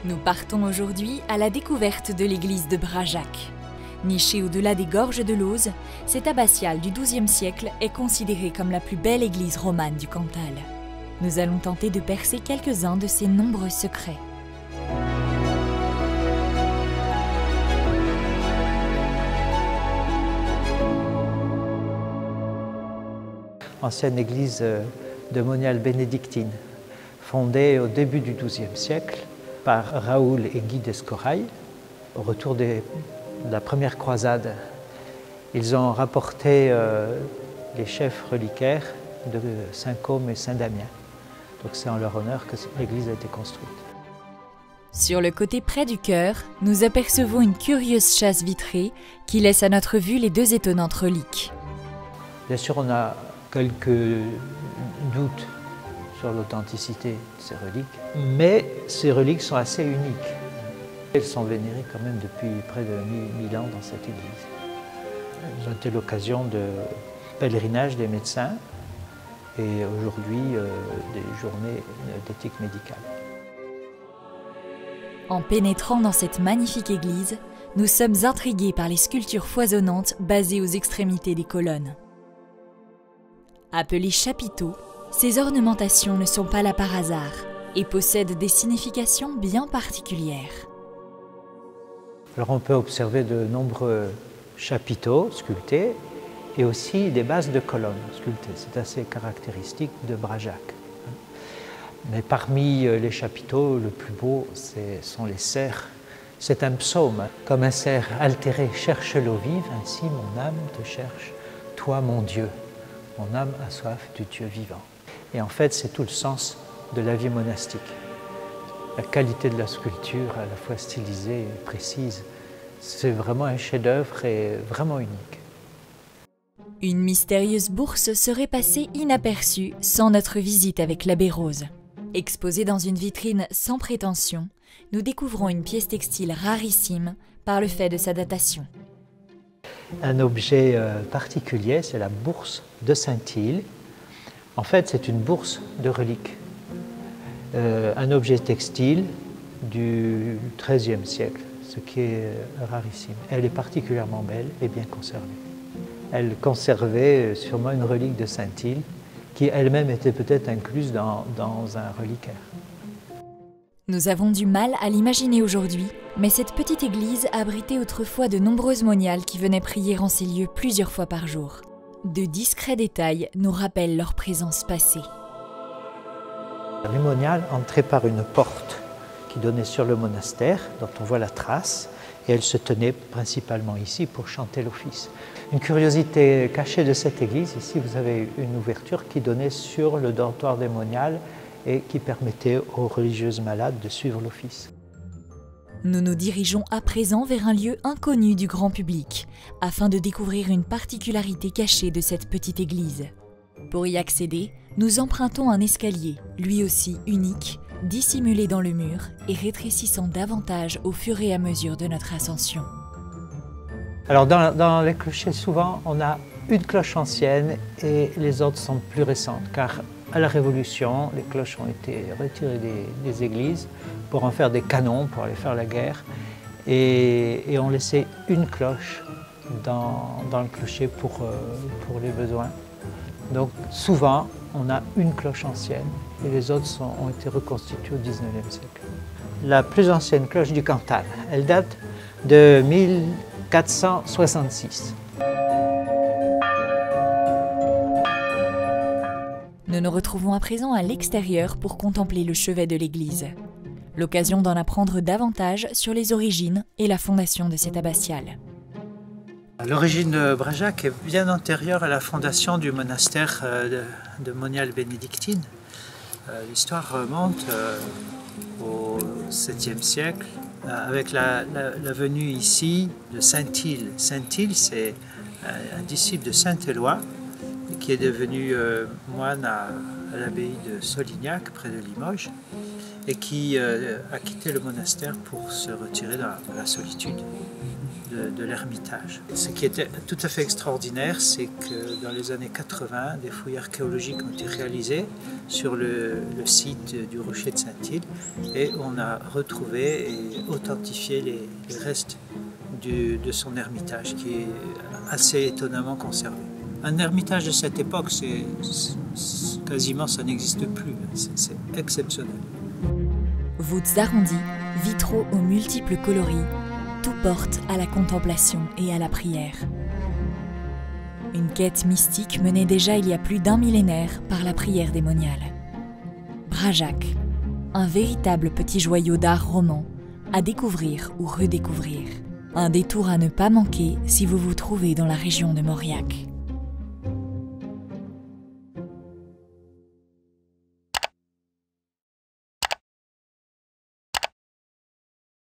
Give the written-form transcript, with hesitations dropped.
Nous partons aujourd'hui à la découverte de l'église de Brageac. Nichée au-delà des gorges de l'Auze, cette abbatiale du XIIe siècle est considérée comme la plus belle église romane du Cantal. Nous allons tenter de percer quelques-uns de ses nombreux secrets. Ancienne église de moniale bénédictine, fondée au début du XIIe siècle par Raoul et Guy d'Escorail. Au retour de la première croisade, ils ont rapporté les chefs reliquaires de Saint-Côme et Saint-Damien. Donc c'est en leur honneur que l'église a été construite. Sur le côté près du chœur, nous apercevons une curieuse châsse vitrée qui laisse à notre vue les deux étonnantes reliques. Bien sûr, on a quelques doutes sur l'authenticité de ces reliques, mais ces reliques sont assez uniques. Elles sont vénérées quand même depuis près de 1000 ans dans cette église. Elles ont été l'occasion de pèlerinage des médecins et aujourd'hui des journées d'éthique médicale. En pénétrant dans cette magnifique église, nous sommes intrigués par les sculptures foisonnantes basées aux extrémités des colonnes. Appelées chapiteaux, ces ornementations ne sont pas là par hasard et possèdent des significations bien particulières. Alors on peut observer de nombreux chapiteaux sculptés et aussi des bases de colonnes sculptées. C'est assez caractéristique de Brageac. Mais parmi les chapiteaux, le plus beau, sont les cerfs. C'est un psaume. Comme un cerf altéré cherche l'eau vive, ainsi mon âme te cherche, toi mon Dieu. Mon âme a soif du Dieu vivant. Et en fait, c'est tout le sens de la vie monastique. La qualité de la sculpture, à la fois stylisée et précise, c'est vraiment un chef-d'œuvre et vraiment unique. Une mystérieuse bourse serait passée inaperçue sans notre visite avec l'abbé Rose. Exposée dans une vitrine sans prétention, nous découvrons une pièce textile rarissime par le fait de sa datation. Un objet particulier, c'est la bourse de Saint-Île. En fait, c'est une bourse de reliques. Un objet textile du XIIIe siècle, ce qui est rarissime. Elle est particulièrement belle et bien conservée. Elle conservait sûrement une relique de Saint-Île, qui elle-même était peut-être incluse dans un reliquaire. Nous avons du mal à l'imaginer aujourd'hui, mais cette petite église abritait autrefois de nombreuses moniales qui venaient prier en ces lieux plusieurs fois par jour. De discrets détails nous rappellent leur présence passée. Les moniales entraient par une porte qui donnait sur le monastère, dont on voit la trace, et elles se tenaient principalement ici pour chanter l'office. Une curiosité cachée de cette église, ici vous avez une ouverture qui donnait sur le dortoir des moniales et qui permettait aux religieuses malades de suivre l'office. Nous nous dirigeons à présent vers un lieu inconnu du grand public, afin de découvrir une particularité cachée de cette petite église. Pour y accéder, nous empruntons un escalier, lui aussi unique, dissimulé dans le mur et rétrécissant davantage au fur et à mesure de notre ascension. Alors dans les clochers, souvent, on a une cloche ancienne et les autres sont plus récentes, car à la Révolution, les cloches ont été retirées des églises pour en faire des canons, pour aller faire la guerre, et on laissait une cloche dans le clocher pour les besoins. Donc souvent, on a une cloche ancienne et les autres ont été reconstituées au XIXe siècle. La plus ancienne cloche du Cantal, elle date de 1466. Nous nous retrouvons à présent à l'extérieur pour contempler le chevet de l'église. L'occasion d'en apprendre davantage sur les origines et la fondation de cette abbatiale. L'origine de Brageac est bien antérieure à la fondation du monastère de moniale bénédictine. L'histoire remonte au 7e siècle avec la venue ici de Saint-Île. Saint-Île, c'est un disciple de Saint-Éloi qui est devenu moine à l'abbaye de Solignac, près de Limoges. et qui a quitté le monastère pour se retirer dans la solitude de l'ermitage. Ce qui était tout à fait extraordinaire, c'est que dans les années 80, des fouilles archéologiques ont été réalisées sur le site du rocher de Sainte-Hilde et on a retrouvé et authentifié les restes de son ermitage qui est assez étonnamment conservé. Un ermitage de cette époque, quasiment ça n'existe plus, c'est exceptionnel. Voûtes arrondies, vitraux aux multiples coloris, tout porte à la contemplation et à la prière. Une quête mystique menée déjà il y a plus d'un millénaire par la prière démoniale. Bražák, un véritable petit joyau d'art roman à découvrir ou redécouvrir. Un détour à ne pas manquer si vous vous trouvez dans la région de Mauriac.